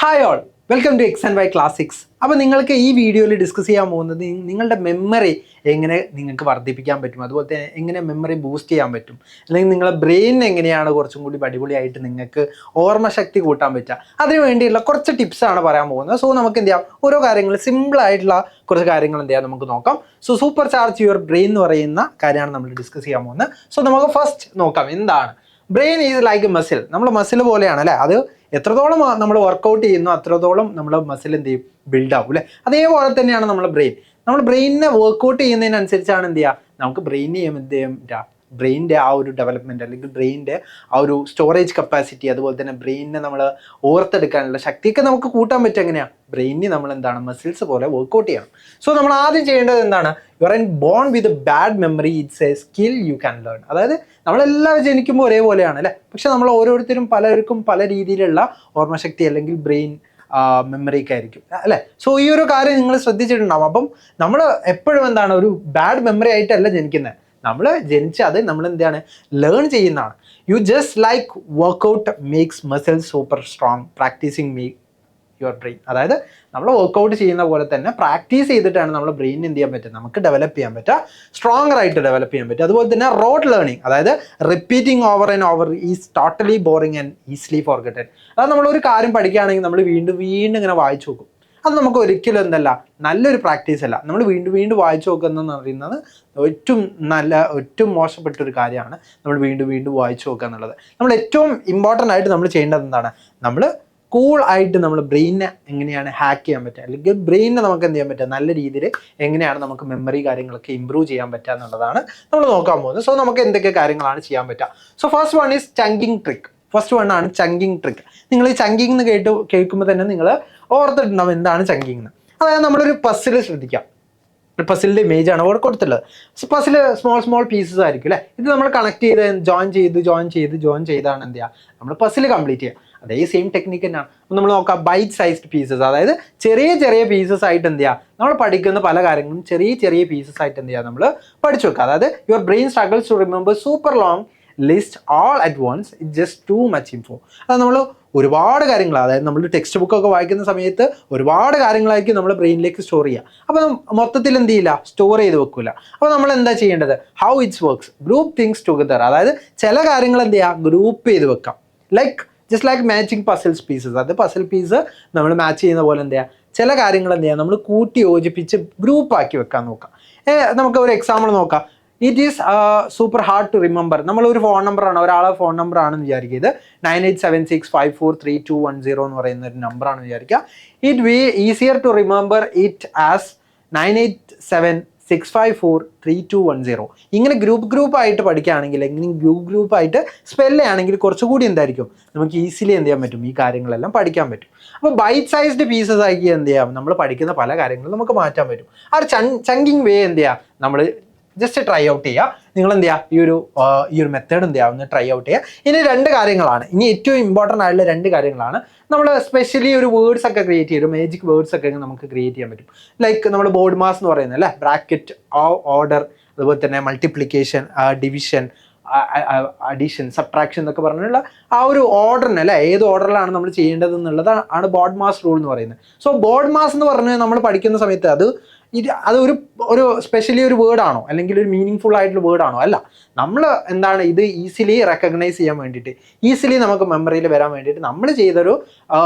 Hi all, welcome to X and Y classics. അപ്പോൾ നിങ്ങൾക്ക് ഈ വീഡിയോയിൽ ഡിസ്കസ് ചെയ്യാൻ പോകുന്നത് നിങ്ങളുടെ മെമ്മറി എങ്ങനെ നിങ്ങൾക്ക് വർദ്ധിപ്പിക്കാൻ പറ്റും, അതുപോലെ തന്നെ എങ്ങനെ മെമ്മറി ബൂസ്റ്റ് ചെയ്യാൻ പറ്റും, അല്ലെങ്കിൽ നിങ്ങളുടെ ബ്രെയിൻ എങ്ങനെയാണ് കുറച്ചും കൂടി അടിപൊളിയായിട്ട് നിങ്ങൾക്ക് ഓർമ്മശക്തി കൂട്ടാൻ പറ്റുക, അതിന് വേണ്ടിയുള്ള കുറച്ച് ടിപ്സാണ് പറയാൻ പോകുന്നത്. സോ നമുക്ക് എന്ത് ചെയ്യാം, ഓരോ കാര്യങ്ങൾ സിമ്പിളായിട്ടുള്ള കുറച്ച് കാര്യങ്ങൾ എന്ത് ചെയ്യാം നമുക്ക് നോക്കാം. So super charge your brain എന്ന് പറയുന്ന കാര്യമാണ് നമ്മൾ ഡിസ്കസ് ചെയ്യാൻ പോകുന്നത്. സോ നമുക്ക് ഫസ്റ്റ് നോക്കാം എന്താണ് brain. Is like A muscle. നമ്മൾ മസിൽ പോലെയാണ് അല്ലേ, അത് എത്രത്തോളം നമ്മൾ വർക്കൗട്ട് ചെയ്യുന്നു അത്രത്തോളം നമ്മുടെ മസിൽ എന്ത് ചെയ്യും, ബിൽഡ് ആവും അല്ലേ. അതേപോലെ തന്നെയാണ് നമ്മുടെ ബ്രെയിൻ. നമ്മൾ ബ്രെയിനിനെ വർക്കൗട്ട് ചെയ്യുന്നതിനനുസരിച്ചാണ് എന്ത് ചെയ്യുക, നമുക്ക് എന്ത് ചെയ്യാൻ ബ്രെയിനിൻ്റെ ആ ഒരു ഡെവലപ്മെൻറ്റ്, അല്ലെങ്കിൽ ബ്രെയിനിൻ്റെ ആ ഒരു സ്റ്റോറേജ് കപ്പാസിറ്റി, അതുപോലെ തന്നെ ബ്രെയിനിനെ നമ്മൾ ഓർത്തെടുക്കാനുള്ള ശക്തിയൊക്കെ നമുക്ക് കൂട്ടാൻ പറ്റും. എങ്ങനെയാണ്, ബ്രെയിനിന് നമ്മൾ എന്താണ് മസിൽസ് പോലെ വർക്കൗട്ട് ചെയ്യണം. സോ നമ്മൾ ആദ്യം ചെയ്യേണ്ടത് എന്താണ്, you are bone with a bad memory, it's A skill you can learn. അതായത് നമ്മളെല്ലാവരും ജനിക്കുമ്പോൾ ഒരേപോലെയാണ് അല്ലേ, പക്ഷെ നമ്മൾ ഓരോരുത്തരും പലർക്കും പല രീതിയിലുള്ള ഓർമ്മശക്തി അല്ലെങ്കിൽ ബ്രെയിൻ മെമ്മറിയൊക്കെ ആയിരിക്കും അല്ലേ. സോ ഈ ഒരു കാര്യം നിങ്ങൾ ശ്രദ്ധിച്ചിട്ടുണ്ടാവും. അപ്പം നമ്മൾ എപ്പോഴും എന്താണ്, ഒരു ബാഡ് മെമ്മറി ആയിട്ടല്ല ജനിക്കുന്നത്. നമ്മൾ ജനിച്ച് അത് നമ്മൾ എന്താണ് ലേൺ ചെയ്യുന്നതാണ്. You just like workout makes muscles super strong, practising make your brain. അതായത് നമ്മൾ വർക്കൗട്ട് ചെയ്യുന്ന പോലെ തന്നെ പ്രാക്ടീസ് ചെയ്തിട്ടാണ് നമ്മൾ ബ്രെയിൻ എന്ത് ചെയ്യാൻ പറ്റുക, നമുക്ക് ഡെവലപ്പ് ചെയ്യാൻ പറ്റുക, സ്ട്രോങ്ങർ ആയിട്ട് ഡെവലപ്പ് ചെയ്യാൻ പറ്റും. അതുപോലെ തന്നെ റോഡ് ലേണിംഗ്, അതായത് repeating over and over is totally boring and easily forgetted. അതായത് നമ്മളൊരു കാര്യം പഠിക്കുകയാണെങ്കിൽ നമ്മൾ വീണ്ടും ഇങ്ങനെ വായിച്ചു നോക്കും. അത് നമുക്ക് ഒരിക്കലും എന്തല്ല, നല്ലൊരു പ്രാക്ടീസ് അല്ല. നമ്മൾ വീണ്ടും വായിച്ചു നോക്കുന്നതെന്ന് പറയുന്നത് ഏറ്റവും മോശപ്പെട്ടൊരു കാര്യമാണ്. നമ്മൾ വീണ്ടും വായിച്ചു നോക്കുക എന്നുള്ളത്. നമ്മൾ ഏറ്റവും ഇമ്പോർട്ടൻ്റ് ആയിട്ട് നമ്മൾ ചെയ്യേണ്ടത് എന്താണ്, നമ്മൾ കൂൾ ആയിട്ട് നമ്മൾ ബ്രെയിനിനെ എങ്ങനെയാണ് ഹാക്ക് ചെയ്യാൻ പറ്റുക, അല്ലെങ്കിൽ ബ്രെയിനിനെ നമുക്ക് എന്ത് ചെയ്യാൻ പറ്റുക, നല്ല രീതിയിൽ എങ്ങനെയാണ് നമുക്ക് മെമ്മറി കാര്യങ്ങളൊക്കെ ഇമ്പ്രൂവ് ചെയ്യാൻ പറ്റുക എന്നുള്ളതാണ് നമ്മൾ നോക്കാൻ പോകുന്നത്. സോ നമുക്ക് എന്തൊക്കെ കാര്യങ്ങളാണ് ചെയ്യാൻ പറ്റുക. So first one is chunking trick. First one ആണ് ചങ്കിങ് ട്രിക്ക്. നിങ്ങൾ ഈ ചങ്കിങ് എന്ന് കേൾക്കുമ്പോൾ തന്നെ നിങ്ങൾ ഓർത്തിട്ടുണ്ടാവും എന്താണ് ചങ്കിങ് എന്ന്. അതായത് നമ്മളൊരു പസിൽ ശ്രദ്ധിക്കാം. പസിലിൻ്റെ ഇമേജ് ആണ് അവിടെ കൊടുത്തുള്ളത്. പസിൽ സ്മോൾ പീസസ് ആയിരിക്കും അല്ലേ. ഇത് നമ്മൾ കണക്ട് ചെയ്ത് ജോയിൻ ചെയ്താണ് എന്ത് ചെയ്യുക, നമ്മൾ പസിൽ കംപ്ലീറ്റ് ചെയ്യുക. അതേ സെയിം ടെക്നിക്ക് തന്നെയാണ്. നമ്മൾ നോക്കാം, ബൈറ്റ് സൈസ്ഡ് പീസസ്, അതായത് ചെറിയ പീസസ് ആയിട്ട് എന്ത് ചെയ്യുക, നമ്മൾ പഠിക്കുന്ന പല കാര്യങ്ങളും ചെറിയ പീസസ് ആയിട്ട് എന്ത് ചെയ്യുക, നമ്മൾ പഠിച്ചു വെക്കുക. അതായത് your brain struggles to remember super long list all at once, it just too much info. അത് നമ്മൾ ഒരുപാട് കാര്യങ്ങൾ, അതായത് നമ്മൾ ടെക്സ്റ്റ് ബുക്കൊക്കെ വായിക്കുന്ന സമയത്ത് ഒരുപാട് കാര്യങ്ങളായിരിക്കും നമ്മൾ ബ്രെയിനിലേക്ക് സ്റ്റോർ ചെയ്യുക. അപ്പോൾ മൊത്തത്തിൽ എന്ത് ചെയ്യില്ല, സ്റ്റോർ ചെയ്ത് വെക്കില്ല. അപ്പോൾ നമ്മൾ എന്താ ചെയ്യേണ്ടത്, how it's works, group things together. അതായത് ചില കാര്യങ്ങൾ എന്ത് ചെയ്യുക, ഗ്രൂപ്പ് ചെയ്ത് വെക്കാം. Just like matching puzzles pieces. അത് പസിൽ പീസ് നമ്മൾ മാച്ച് ചെയ്യുന്ന പോലെ എന്ത് ചെയ്യുക, ചില കാര്യങ്ങൾ എന്ത് ചെയ്യുക, നമ്മൾ കൂട്ടി യോജിപ്പിച്ച് ഗ്രൂപ്പാക്കി വെക്കാൻ നോക്കാം. നമുക്ക് ഒരു എക്സാമ്പിൾ നോക്കാം. It is super hard to remember. നമ്മളൊരു ഫോൺ നമ്പറാണ്, ഒരാളെ ഫോൺ നമ്പർ ആണെന്ന് വിചാരിക്കുക. ഇത് 9876543210 എന്ന് പറയുന്ന ഒരു നമ്പറാണെന്ന് വിചാരിക്കുക. It be easier to remember it as 9876543210. ഇങ്ങനെ ഗ്രൂപ്പായിട്ട് പഠിക്കുകയാണെങ്കിൽ, എങ്ങനെ ഗ്രൂപ്പായിട്ട് സ്പെല്ല് ചെയ്യുകയാണെങ്കിൽ കുറച്ചുകൂടി എന്തായിരിക്കും, നമുക്ക് ഈസിലി എന്ത് ചെയ്യാൻ പറ്റും, ഈ കാര്യങ്ങളെല്ലാം പഠിക്കാൻ പറ്റും. അപ്പോൾ ബൈറ്റ് സൈസ്ഡ് പീസസ് ആക്കി എന്ത് ചെയ്യാം, നമ്മൾ പഠിക്കുന്ന പല കാര്യങ്ങളും നമുക്ക് മാറ്റാൻ പറ്റും. ആ ഒരു ചങ്കിങ് വേ എന്ത് ചെയ്യുക, നമ്മൾ ജസ്റ്റ് ട്രൈ ഔട്ട് ചെയ്യുക. നിങ്ങൾ എന്ത് ചെയ്യുക, ഈ ഒരു മെത്തേഡ് എന്ത് ചെയ്യുക, ഒന്ന് ട്രൈ ഔട്ട് ചെയ്യുക. ഇനി രണ്ട് കാര്യങ്ങളാണ്, ഇനി ഏറ്റവും ഇമ്പോർട്ടൻ്റ് ആയിട്ടുള്ള രണ്ട് കാര്യങ്ങളാണ്. നമ്മൾ സ്പെഷ്യലി ഒരു വേർഡ്സ് ഒക്കെ ക്രിയേറ്റ് ചെയ്യും, മാജിക് വേർഡ്സ് ഒക്കെ നമുക്ക് ക്രിയേറ്റ് ചെയ്യാൻ പറ്റും. ലൈക്ക് നമ്മൾ ബോർഡ് മാസ് എന്ന് പറയുന്നത് അല്ലേ, ബ്രാക്കറ്റ്, ഓർഡർ, അതുപോലെ തന്നെ മൾട്ടിപ്ലിക്കേഷൻ, ഡിവിഷൻ, അഡീഷൻ, സബ്ട്രാക്ഷൻ എന്നൊക്കെ പറഞ്ഞുള്ള ആ ഒരു ഓർഡറിന് അല്ലേ, ഏത് ഓർഡറിലാണ് നമ്മൾ ചെയ്യേണ്ടത് എന്നുള്ളതാണ് ബോർഡ് മാസ് റൂൾ എന്ന് പറയുന്നത്. സോ ബോർഡ് മാസ് എന്ന് പറഞ്ഞ് നമ്മൾ പഠിക്കുന്ന സമയത്ത് അത് ഒരു സ്പെഷ്യലി ഒരു വേർഡാണോ, അല്ലെങ്കിൽ ഒരു മീനിങ് ഫുൾ ആയിട്ടുള്ള വേർഡാണോ, അല്ല. നമ്മൾ എന്താണ്, ഇത് ഈസിലി റെക്കഗ്നൈസ് ചെയ്യാൻ വേണ്ടിയിട്ട്, ഈസിലി നമുക്ക് മെമ്മറിയിൽ വരാൻ വേണ്ടിയിട്ട് നമ്മൾ ചെയ്തൊരു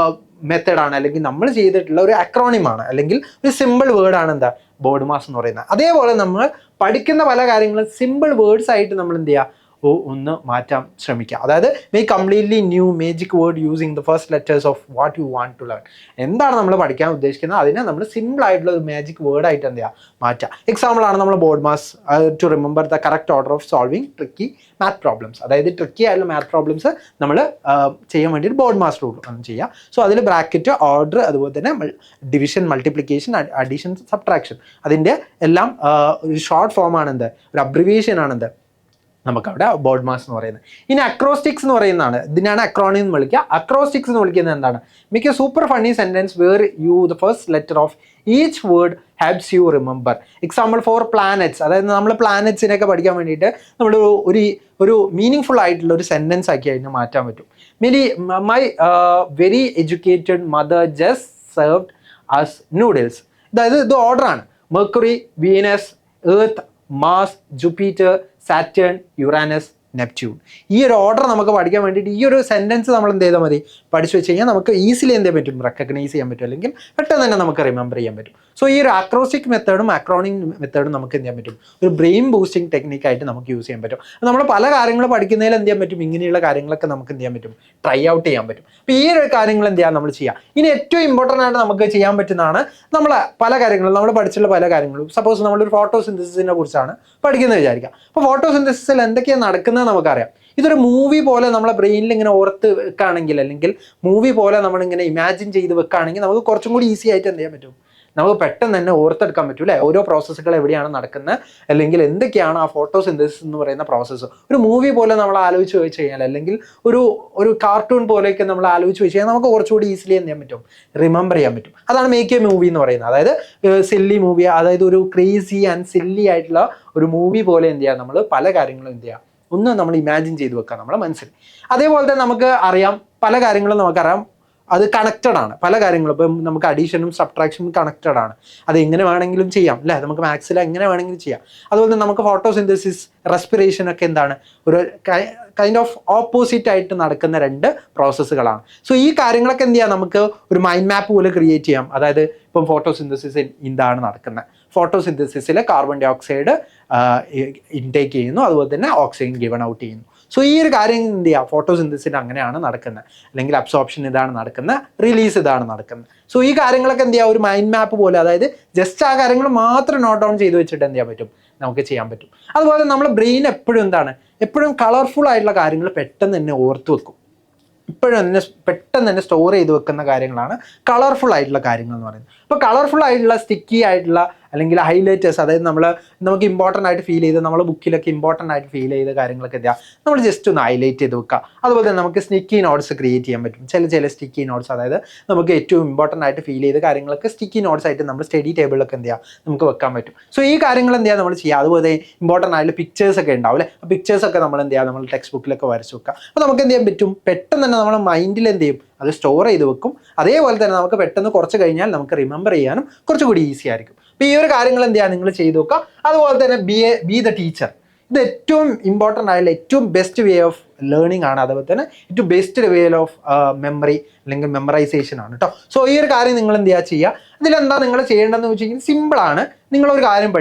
മെത്തേഡാണ്, അല്ലെങ്കിൽ നമ്മൾ ചെയ്തിട്ടുള്ള ഒരു അക്രോണിമാണ്, അല്ലെങ്കിൽ ഒരു സിമ്പിൾ വേർഡാണ് എന്താ ബോർഡ് മാസ് എന്ന് പറയുന്നത്. അതേപോലെ നമ്മൾ പഠിക്കുന്ന പല കാര്യങ്ങളും സിമ്പിൾ വേർഡ്സ് ആയിട്ട് നമ്മൾ എന്ത് ചെയ്യുക, ഒന്ന് മാറ്റാൻ ശ്രമിക്കുക. അതായത് make completely new magic word using the first letters of what you want to learn. എന്താണ് നമ്മൾ പഠിക്കാൻ ഉദ്ദേശിക്കുന്നത് അതിനെ നമ്മൾ സിമ്പിൾ ആയിട്ടുള്ള ഒരു മാജിക് വേർഡ് ആയിട്ട് എന്ത് ചെയ്യുക, മാറ്റുക. എക്സാമ്പിളാണ് നമ്മൾ BODMAS to remember the correct order of solving tricky math problems. അതായത് ട്രിക്കി ആയിട്ടുള്ള മാത്ത് പ്രോബ്ലംസ് നമ്മൾ ചെയ്യാൻ വേണ്ടിയിട്ട് ബോർഡ് മാസ് റൂൾ ഒന്ന് ചെയ്യുക. സോ അതിൽ ബ്രാക്കറ്റ്, ഓർഡർ, അതുപോലെ തന്നെ ഡിവിഷൻ, മൾട്ടിപ്ലിക്കേഷൻ, അഡീഷൻ, സബ്ട്രാക്ഷൻ, അതിൻ്റെ എല്ലാം ഒരു ഷോർട്ട് ഫോമാണ് എന്ത്, ഒരു അബ്രിവിയേഷൻ ആണെന്ത് നമുക്കവിടെ ബോർഡ് മാസ് എന്ന് പറയുന്നത്. ഇനി അക്രോസ്റ്റിക്സ് എന്ന് പറയുന്നതാണ്, ഇതിനാണ് അക്രോണിം എന്ന് വിളിക്കുക. അക്രോസ്റ്റിക്സ് എന്ന് വിളിക്കുന്നത് എന്താണ്, മിക്ക super funny sentence where you the first letter of each word helps you remember. Example for planets, അതായത് നമ്മൾ പ്ലാനറ്റ്സിനെയൊക്കെ പഠിക്കാൻ വേണ്ടിയിട്ട് നമ്മൾ ഒരു മീനിങ് ഫുൾ ആയിട്ടുള്ള ഒരു സെൻറ്റൻസ് ആക്കി അതിനെ മാറ്റാൻ പറ്റും. my very educated mother just served us noodles. അതായത് ഇത് ഓർഡറാണ്. Mercury, Venus, Earth, Mars, Jupiter, Saturn, Uranus, Neptune. ഈ ഒരു ഓർഡർ നമുക്ക് പഠിക്കാൻ വേണ്ടിയിട്ട് ഈ ഒരു സെൻറ്റൻസ് നമ്മൾ എന്ത് ചെയ്താൽ മതി, പഠിച്ചു വെച്ച് കഴിഞ്ഞാൽ നമുക്ക് ഈസിലി എന്ത് ചെയ്യാൻ പറ്റും, റെക്കഗ്നൈസ് ചെയ്യാൻ പറ്റും, അല്ലെങ്കിൽ പെട്ടെന്ന് തന്നെ നമുക്ക് റിമെമ്പർ ചെയ്യാൻ പറ്റും. സോ ഈ ഒരു അക്രോസ്റ്റിക് മെത്തേഡും അക്രോണിക് മെത്തേഡും നമുക്ക് എന്ത് ചെയ്യാൻ പറ്റും, ഒരു ബ്രെയിൻ ബൂസ്റ്റിംഗ് ടെക്നിക്കായിട്ട് നമുക്ക് യൂസ് ചെയ്യാൻ പറ്റും. നമ്മൾ പല കാര്യങ്ങൾ പഠിക്കുന്നതിൽ എന്ത് ചെയ്യാൻ പറ്റും, ഇങ്ങനെയുള്ള കാര്യങ്ങളൊക്കെ നമുക്ക് എന്ത് ചെയ്യാൻ പറ്റും, ട്രൈ ഔട്ട് ചെയ്യാൻ പറ്റും. അപ്പോൾ ഈ ഒരു കാര്യങ്ങൾ എന്ത് ചെയ്യാൻ നമ്മൾ ചെയ്യുക. ഇനി ഏറ്റവും ഇമ്പോർട്ടൻ്റ് ആയിട്ട് നമുക്ക് ചെയ്യാൻ പറ്റുന്നതാണ് നമ്മൾ പല കാര്യങ്ങളും, നമ്മൾ പഠിച്ചുള്ള പല കാര്യങ്ങളും. സപ്പോസ് നമ്മളൊരു ഫോട്ടോസിന്തസിസിനെ കുറിച്ചാണ് പഠിക്കുന്നത് വിചാരിക്കാം. അപ്പോൾ ഫോട്ടോസിന്തസിസിൽ എന്തൊക്കെയാണ് നടക്കുന്നത് നമുക്കറിയാം. ഇതൊരു മൂവി പോലെ നമ്മളെ ബ്രെയിനിൽ ഇങ്ങനെ ഓർത്ത് വെക്കുകയാണെങ്കിൽ, അല്ലെങ്കിൽ മൂവി പോലെ നമ്മളിങ്ങനെ ഇമാജിൻ ചെയ്ത് വെക്കുകയാണെങ്കിൽ നമുക്ക് കുറച്ചും കൂടി ഈസി ആയിട്ട് എന്ത് ചെയ്യാൻ പറ്റും, നമുക്ക് പെട്ടെന്ന് തന്നെ ഓർത്തെടുക്കാൻ പറ്റും അല്ലേ. ഓരോ പ്രോസസ്സുകൾ എവിടെയാണ് നടക്കുന്നത്, അല്ലെങ്കിൽ എന്തൊക്കെയാണ് ആ ഫോട്ടോസിന്തസിസ് എന്ന് പറയുന്ന പ്രോസസ്സ്. ഒരു മൂവി പോലെ നമ്മൾ ആലോചിച്ച് വെച്ച് കഴിഞ്ഞാൽ, അല്ലെങ്കിൽ ഒരു കാർട്ടൂൺ പോലെയൊക്കെ നമ്മൾ ആലോചിച്ച് വെച്ച് കഴിഞ്ഞാൽ നമുക്ക് കുറച്ചുകൂടി ഈസിലി എന്ത് ചെയ്യാൻ പറ്റും, റിമെമ്പർ ചെയ്യാൻ പറ്റും. അതാണ് മേക്ക് എ മൂവി എന്ന് പറയുന്നത്. അതായത് സില്ലി മൂവി, അതായത് ഒരു ക്രേസി ആൻഡ് സില്ലി ആയിട്ടുള്ള ഒരു മൂവി പോലെ എന്ത് ചെയ്യുക, നമ്മൾ പല കാര്യങ്ങളും എന്ത് ചെയ്യുക, ഒന്ന് നമ്മൾ ഇമാജിൻ ചെയ്ത് വെക്കുക നമ്മളെ മനസ്സിൽ. അതേപോലെ തന്നെ നമുക്ക് അറിയാം, പല കാര്യങ്ങളും നമുക്കറിയാം അത് കണക്റ്റഡ് ആണ്. പല കാര്യങ്ങളും ഇപ്പം നമുക്ക് അഡീഷനും സബ്ട്രാക്ഷനും കണക്റ്റഡ് ആണ്. അത് എങ്ങനെ വേണമെങ്കിലും ചെയ്യാം അല്ലേ, നമുക്ക് മാത്സിൽ എങ്ങനെ വേണമെങ്കിലും ചെയ്യാം. അതുപോലെ തന്നെ നമുക്ക് ഫോട്ടോസിന്തസിസ്, റെസ്പിറേഷൻ ഒക്കെ എന്താണ്, ഒരു കൈൻഡ് ഓഫ് ഓപ്പോസിറ്റ് ആയിട്ട് നടക്കുന്ന രണ്ട് പ്രോസസ്സുകളാണ്. സോ ഈ കാര്യങ്ങളൊക്കെ എന്ത് ചെയ്യാം, നമുക്ക് ഒരു മൈൻഡ് മാപ്പ് പോലെ ക്രിയേറ്റ് ചെയ്യാം. അതായത് ഇപ്പം ഫോട്ടോസിന്തസിസ് എന്താണ് നടക്കുന്നത്, ഫോട്ടോസിന്തസിസിൽ കാർബൺ ഡൈ ഓക്സൈഡ് ഇൻടേക്ക് ചെയ്യുന്നു, അതുപോലെ തന്നെ ഓക്സിജൻ ഗിവൺ ഔട്ട് ചെയ്യുന്നു. സോ ഈ ഒരു കാര്യം എന്ത് ചെയ്യുക, ഫോട്ടോസിന്തസിസ് അങ്ങനെയാണ് നടക്കുന്നത്, അല്ലെങ്കിൽ അബ്സോർപ്ഷൻ ഇതാണ് നടക്കുന്നത്, റിലീസ് ഇതാണ് നടക്കുന്നത്. സോ ഈ കാര്യങ്ങളൊക്കെ എന്ത് ചെയ്യുക, ഒരു മൈൻഡ് മാപ്പ് പോലെ, അതായത് ജസ്റ്റ് ആ കാര്യങ്ങൾ മാത്രം നോട്ട് ഡൗൺ ചെയ്ത് വെച്ചിട്ട് എന്ത് ചെയ്യാൻ പറ്റും, നമുക്ക് ചെയ്യാൻ പറ്റും. അതുപോലെ നമ്മൾ ബ്രെയിൻ എപ്പോഴും എന്താണ്, എപ്പോഴും കളർഫുൾ ആയിട്ടുള്ള കാര്യങ്ങൾ പെട്ടെന്ന് തന്നെ ഓർത്ത് വെക്കും. ഇപ്പോഴും തന്നെ പെട്ടെന്ന് തന്നെ സ്റ്റോർ ചെയ്ത് വെക്കുന്ന കാര്യങ്ങളാണ് കളർഫുൾ ആയിട്ടുള്ള കാര്യങ്ങൾ എന്ന് പറയുന്നത്. അപ്പോൾ കളർഫുൾ ആയിട്ടുള്ള, സ്റ്റിക്കി ആയിട്ടുള്ള, അല്ലെങ്കിൽ ഹൈലൈറ്റേഴ്സ്, അതായത് നമുക്ക് ഇമ്പോർട്ടൻ്റ് ആയിട്ട് ഫീൽ ചെയ്ത്, നമ്മൾ ബുക്കിലൊക്കെ ഇമ്പോർട്ടൻ്റ് ആയിട്ട് ഫീൽ ചെയ്ത കാര്യങ്ങളൊക്കെ എന്താ നമ്മൾ ജസ്റ്റ് ഒന്ന് ഹൈലൈറ്റ് ചെയ്ത് വെക്കുക. അതുപോലെ തന്നെ നമുക്ക് സ്റ്റിക്കി നോട്ട്സ് ക്രിയേറ്റ് ചെയ്യാൻ പറ്റും. ചില സ്റ്റിക്കി നോട്ട്സ്, അതായത് നമുക്ക് ഏറ്റവും ഇമ്പോർട്ടൻ്റ് ആയിട്ട് ഫീൽ ചെയ്ത കാര്യങ്ങളൊക്കെ സ്റ്റിക്കി നോട്ട്സ് ആയിട്ട് നമ്മൾ സ്റ്റഡി ടേബിളിലൊക്കെ എന്ത് ചെയ്യുക, നമുക്ക് വെക്കാൻ പറ്റും. സോ ഈ കാര്യങ്ങൾ എന്ത് ചെയ്യുക നമ്മൾ ചെയ്യുക. അതുപോലെ ഇമ്പോർട്ടൻ്റ് ആയിട്ടുള്ള പിക്ചേഴ്സ് ഒക്കെ ഉണ്ടാവും അല്ലേ, ആ പിക്ചേഴ്സൊക്കെ നമ്മൾ എന്ത് ചെയ്യുക, നമ്മൾ ടെക്സ്റ്റ് ബുക്കിലൊക്കെ വരച്ച് വെക്കുക. അപ്പോൾ നമുക്ക് എന്ത് ചെയ്യാൻ പറ്റും, പെട്ടെന്ന് തന്നെ നമ്മുടെ മൈൻഡിൽ എന്ത് ചെയ്യും, അത് സ്റ്റോർ ചെയ്ത് വെക്കും. അതേപോലെ തന്നെ നമുക്ക് പെട്ടെന്ന് കുറച്ച് കഴിഞ്ഞാൽ നമുക്ക് റിമെമ്പർ ചെയ്യാനും കുറച്ചുകൂടി ഈസി ആയിരിക്കും. അപ്പോൾ ഈ ഒരു കാര്യങ്ങൾ എന്ത് ചെയ്യുക, നിങ്ങൾ ചെയ്ത് നോക്കുക. അതുപോലെ തന്നെ ബി ദ ടീച്ചർ. ഇത് ഏറ്റവും ഇമ്പോർട്ടൻ്റ് ആയിട്ടുള്ള ഏറ്റവും ബെസ്റ്റ് വേ ഓഫ് ലേണിംഗ് ആണ്. അതുപോലെ തന്നെ ഏറ്റവും ബെസ്റ്റ് വേ ഓഫ് മെമ്മറി, അല്ലെങ്കിൽ മെമ്മറൈസേഷൻ ആണ് കേട്ടോ. സോ ഈ ഒരു കാര്യം നിങ്ങൾ എന്ത് ചെയ്യുക. ഇതിലെന്താ നിങ്ങൾ ചെയ്യേണ്ടതെന്ന് വെച്ച് കഴിഞ്ഞാൽ സിമ്പിളാണ്. നിങ്ങളൊരു കാര്യം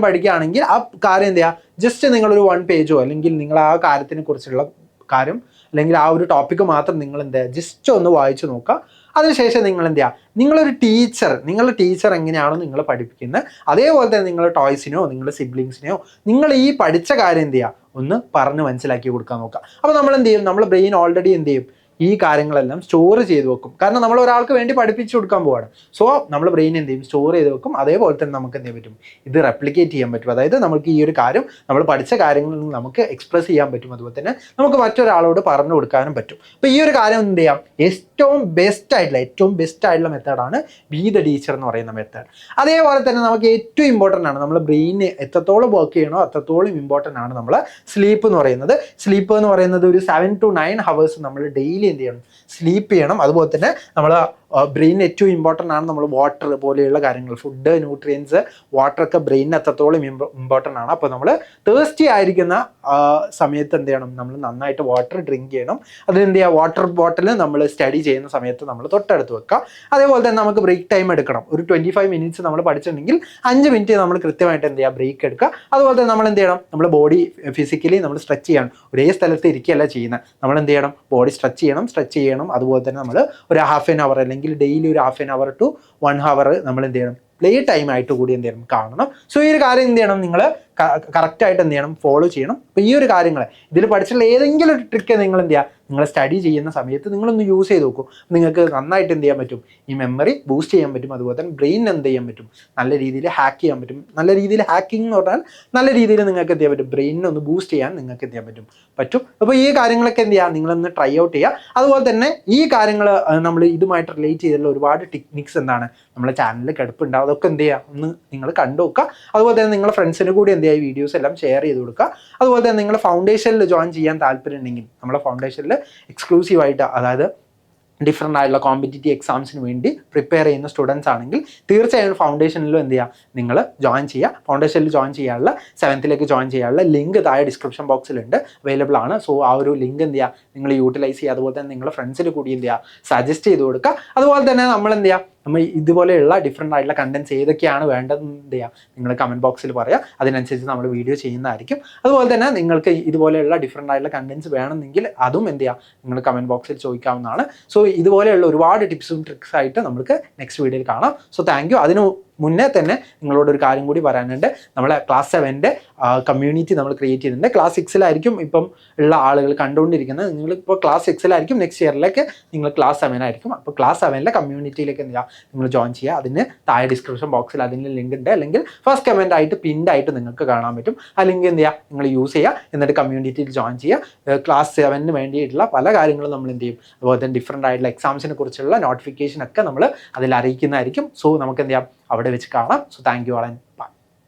പഠിക്കുകയാണെങ്കിൽ ആ കാര്യം എന്ത് ചെയ്യുക, ജസ്റ്റ് നിങ്ങളൊരു 1 പേജോ, അല്ലെങ്കിൽ നിങ്ങൾ ആ കാര്യത്തിനെ കുറിച്ചുള്ള കാര്യം, അല്ലെങ്കിൽ ആ ഒരു ടോപ്പിക്ക് മാത്രം നിങ്ങൾ എന്ത് ചെയ്യുക, ജസ്റ്റ് ഒന്ന് വായിച്ചു നോക്കുക. അതിനുശേഷം നിങ്ങൾ എന്ത് ചെയ്യുക, നിങ്ങളുടെ ടീച്ചർ എങ്ങനെയാണോ നിങ്ങൾ പഠിപ്പിക്കുന്നത്, അതേപോലെ തന്നെ നിങ്ങളുടെ ടോയ്സിനോ, നിങ്ങളുടെ സിബ്ലിങ്സിനെയോ നിങ്ങൾ ഈ പഠിച്ച കാര്യം എന്ത് ചെയ്യുക, ഒന്ന് പറഞ്ഞ് മനസ്സിലാക്കി കൊടുക്കാൻ നോക്കുക. അപ്പോൾ നമ്മൾ എന്ത് ചെയ്യും, നമ്മുടെ ബ്രെയിൻ ഓൾറെഡി എന്ത് ചെയ്യും, ഈ കാര്യങ്ങളെല്ലാം സ്റ്റോർ ചെയ്ത് വെക്കും. കാരണം നമ്മൾ ഒരാൾക്ക് വേണ്ടി പഠിപ്പിച്ചു കൊടുക്കാൻ പോവാണ്. സോ നമ്മൾ ബ്രെയിൻ എന്ത് ചെയ്യും, സ്റ്റോർ ചെയ്ത് വെക്കും. അതേപോലെ തന്നെ നമുക്ക് എന്ത് ചെയ്യാൻ പറ്റും, ഇത് റെപ്ലിക്കേറ്റ് ചെയ്യാൻ പറ്റും. അതായത് നമുക്ക് ഈ ഒരു കാര്യം, നമ്മൾ പഠിച്ച കാര്യങ്ങളിൽ നമുക്ക് എക്സ്പ്രസ് ചെയ്യാൻ പറ്റും. അതുപോലെ തന്നെ നമുക്ക് മറ്റൊരാളോട് പറഞ്ഞു കൊടുക്കാനും പറ്റും. അപ്പോൾ ഈ ഒരു കാര്യം എന്ത് ചെയ്യാം, ഏറ്റവും ബെസ്റ്റ് ആയിട്ടുള്ള മെത്തേഡാണ് ബി ദ ടീച്ചർ എന്ന് പറയുന്ന മെത്തേഡ്. അതേപോലെ തന്നെ നമുക്ക് ഏറ്റവും ഇമ്പോർട്ടൻ്റ് ആണ്, നമ്മൾ ബ്രെയിന് എത്രത്തോളം വർക്ക് ചെയ്യണോ അത്രത്തോളം ഇമ്പോർട്ടൻ്റ് ആണ് നമ്മൾ സ്ലീപ്പ് എന്ന് പറയുന്നത്. ഒരു 7 to 9 hours നമ്മൾ ഡെയിലി എന്ത് ചെയ്യണം, സ്ലീപ്പ് ചെയ്യണം. അതുപോലെ തന്നെ നമ്മൾ ബ്രെയിൻ ഏറ്റവും ഇമ്പോർട്ടൻ്റ് ആണ് നമ്മൾ വാട്ടർ പോലെയുള്ള കാര്യങ്ങൾ, ഫുഡ്, ന്യൂട്രിയൻസ്, വാട്ടറൊക്കെ ബ്രെയിനിന് എത്രത്തോളം ഇമ്പോർട്ടൻ്റ് ആണ്. അപ്പോൾ നമ്മൾ തേഴ്സ്റ്റി ആയിരിക്കുന്ന സമയത്ത് എന്ത് ചെയ്യണം, നമ്മൾ നന്നായിട്ട് വാട്ടർ ഡ്രിങ്ക് ചെയ്യണം. അതെന്ത് ചെയ്യുക, വാട്ടർ ബോട്ടിൽ നമ്മൾ സ്റ്റഡി ചെയ്യുന്ന സമയത്ത് നമ്മൾ തൊട്ടടുത്ത് വെക്കുക. അതേപോലെ തന്നെ നമുക്ക് ബ്രേക്ക് ടൈം എടുക്കണം. ഒരു 25 minutes നമ്മൾ പഠിച്ചിട്ടുണ്ടെങ്കിൽ 5 minute നമ്മൾ കൃത്യമായിട്ട് എന്ത് ചെയ്യുക, ബ്രേക്ക് എടുക്കുക. അതുപോലെ തന്നെ നമ്മൾ എന്ത് ചെയ്യണം, നമ്മുടെ ബോഡി ഫിസിക്കലി നമ്മൾ സ്ട്രെച്ച് ചെയ്യണം. ഒരേ സ്ഥലത്ത് ഇരിക്കുകയല്ല ചെയ്യുന്നത്, നമ്മൾ എന്ത് ചെയ്യണം, ബോഡി സ്ട്രെച്ച് ചെയ്യണം. അതുപോലെ തന്നെ നമ്മൾ ഒരു 1/2 hour, അല്ലെങ്കിൽ ഡെയിലി ഒരു 1/2 hour to 1 hour നമ്മൾ എന്ത് ചെയ്യണം, പ്ലേ ടൈം ആയിട്ട് കൂടി എന്ത് ചെയ്യണം, കാണണം. സോ ഈ ഒരു കാര്യം എന്ത് ചെയ്യണം, നിങ്ങൾ കറക്റ്റായിട്ട് എന്ത് ചെയ്യണം, ഫോളോ ചെയ്യണം. അപ്പോൾ ഈ ഒരു കാര്യങ്ങൾ ഇതിൽ പഠിച്ചിട്ടുള്ള ഏതെങ്കിലും ഒരു ട്രിക്ക് നിങ്ങൾ എന്ത് ചെയ്യുക, നിങ്ങൾ സ്റ്റഡി ചെയ്യുന്ന സമയത്ത് നിങ്ങളൊന്ന് യൂസ് ചെയ്ത് നോക്കും. നിങ്ങൾക്ക് നന്നായിട്ട് എന്ത് ചെയ്യാൻ പറ്റും, ഈ മെമ്മറി ബൂസ്റ്റ് ചെയ്യാൻ പറ്റും. അതുപോലെ തന്നെ ബ്രെയിൻ എന്ത് ചെയ്യാൻ പറ്റും, നല്ല രീതിയിൽ ഹാക്ക് ചെയ്യാൻ പറ്റും. നല്ല രീതിയിൽ ഹാക്കിംഗ് എന്ന് പറഞ്ഞാൽ നല്ല രീതിയിൽ നിങ്ങൾക്ക് എന്ത് ചെയ്യാൻ പറ്റും, ബ്രെയിനിനെ ഒന്ന് ബൂസ്റ്റ് ചെയ്യാൻ നിങ്ങൾക്ക് എന്ത് ചെയ്യാൻ പറ്റും. അപ്പോൾ ഈ കാര്യങ്ങളൊക്കെ എന്ത് ചെയ്യുക, നിങ്ങളൊന്ന് ട്രൈ ഔട്ട് ചെയ്യുക. അതുപോലെ തന്നെ ഈ കാര്യങ്ങൾ നമ്മൾ ഇതുമായിട്ട് റിലേറ്റ് ചെയ്തിട്ടുള്ള ഒരുപാട് ടെക്നിക്സ് എന്താണ് നമ്മുടെ ചാനലിൽ കിടപ്പുണ്ടാവും. അതൊക്കെ എന്ത് ചെയ്യുക, ഒന്ന് നിങ്ങൾ കണ്ടു നോക്കുക. അതുപോലെ തന്നെ നിങ്ങളുടെ ഫ്രണ്ട്സിന് കൂടി എന്ത് എന്ത് ചെയ്യുക, ഈ വീഡിയോസ് എല്ലാം ഷെയർ ചെയ്ത് കൊടുക്കുക. അതുപോലെ തന്നെ നിങ്ങൾ ഫൗണ്ടേഷനിൽ ജോയിൻ ചെയ്യാൻ താല്പര്യം ഉണ്ടെങ്കിൽ നമ്മളെ ഫൗണ്ടേഷനിൽ എക്സ്ക്ലൂസീവായിട്ട്, അതായത് ഡിഫറെൻ്റ് ആയിട്ടുള്ള കോമ്പറ്റേറ്റീവ് എക്സാംസിന് വേണ്ടി പ്രിപ്പയർ ചെയ്യുന്ന സ്റ്റുഡൻസ് ആണെങ്കിൽ തീർച്ചയായും ഫൗണ്ടേഷനിലും എന്ത് ചെയ്യുക, നിങ്ങൾ ജോയിൻ ചെയ്യുക. ഫൗണ്ടേഷനിൽ ജോയിൻ ചെയ്യാനുള്ള 7th ജോയിൻ ചെയ്യാനുള്ള ലിങ്ക് താഴെ ഡിസ്ക്രിപ്ഷൻ ബോക്സിലുണ്ട്, അവൈലബിൾ ആണ്. സോ ആ ഒരു ലിങ്ക് എന്ത് ചെയ്യുക, നിങ്ങൾ യൂട്ടിലൈസ് ചെയ്യുക. അതുപോലെ തന്നെ നിങ്ങളുടെ ഫ്രണ്ട്സിന് കൂടി എന്ത് ചെയ്യുക, സജസ്റ്റ് ചെയ്ത് കൊടുക്കുക. അതുപോലെ തന്നെ നമ്മൾ എന്ത് ചെയ്യുക, നമ്മൾ ഇതുപോലെയുള്ള ഡിഫറെൻ്റ് ആയിട്ടുള്ള കണ്ടൻറ്റ്സ് ഏതൊക്കെയാണ് വേണ്ടതെന്ന് എന്ത് ചെയ്യുക, നിങ്ങൾ കമൻറ്റ് ബോക്സിൽ പറയുക. അതിനനുസരിച്ച് നമ്മൾ വീഡിയോ ചെയ്യുന്നതായിരിക്കും. അതുപോലെ തന്നെ നിങ്ങൾക്ക് ഇതുപോലെയുള്ള ഡിഫറെൻ്റ് ആയിട്ടുള്ള കണ്ടൻറ്റ്സ് വേണമെങ്കിൽ അതും എന്ത് ചെയ്യുക, നിങ്ങൾ കമൻറ്റ് ബോക്സിൽ ചോദിക്കാവുന്നതാണ്. സോ ഇതുപോലെയുള്ള ഒരുപാട് ടിപ്സും ട്രിക്സ് ആയിട്ട് നമുക്ക് നെക്സ്റ്റ് വീഡിയോയിൽ കാണാം. So thank U. അതിന് മുന്നേ തന്നെ നിങ്ങളോടൊരു കാര്യം കൂടി പറയാനുണ്ട്. നമ്മളെ ക്ലാസ് 7 കമ്മ്യൂണിറ്റി നമ്മൾ ക്രിയേറ്റ് ചെയ്തിട്ടുണ്ട്. ക്ലാസ് 6 ഇപ്പം ഉള്ള ആളുകൾ കണ്ടുകൊണ്ടിരിക്കുന്നത്. നിങ്ങളിപ്പോൾ ക്ലാസ് 6 നെക്സ്റ്റ് ഇയറിലേക്ക് നിങ്ങൾ ക്ലാസ് 7 ആയിരിക്കും. അപ്പോൾ ക്ലാസ് 7 കമ്മ്യൂണിറ്റിയിലേക്ക് എന്ത് ചെയ്യുക, നിങ്ങൾ ജോയിൻ ചെയ്യുക. അതിന് താഴെ ഡിസ്ക്രിപ്ഷൻ ബോക്സിൽ അതിൻ്റെ ലിങ്ക് ഉണ്ട്, അല്ലെങ്കിൽ ഫസ്റ്റ് കമൻ്റ് ആയിട്ട് പിൻഡ് ആയിട്ട് നിങ്ങൾക്ക് കാണാൻ പറ്റും. ആ ലിങ്ക് എന്ത് ചെയ്യുക, നിങ്ങൾ യൂസ് ചെയ്യുക, എന്നിട്ട് കമ്മ്യൂണിറ്റിയിൽ ജോയിൻ ചെയ്യുക. ക്ലാസ് 7 വേണ്ടിയിട്ടുള്ള പല കാര്യങ്ങളും നമ്മൾ എന്ത് ചെയ്യും, അതുപോലെ തന്നെ ഡിഫറെൻ്റ് ആയിട്ടുള്ള എക്സാംസിനെ കുറിച്ചുള്ള നോട്ടിഫിക്കേഷൻ ഒക്കെ നമ്മൾ അതിൽ അറിയിക്കുന്നതായിരിക്കും. സോ നമുക്ക് എന്ത് ചെയ്യാം, അവിടെ വെച്ച് കാണാം. So thank you all and by.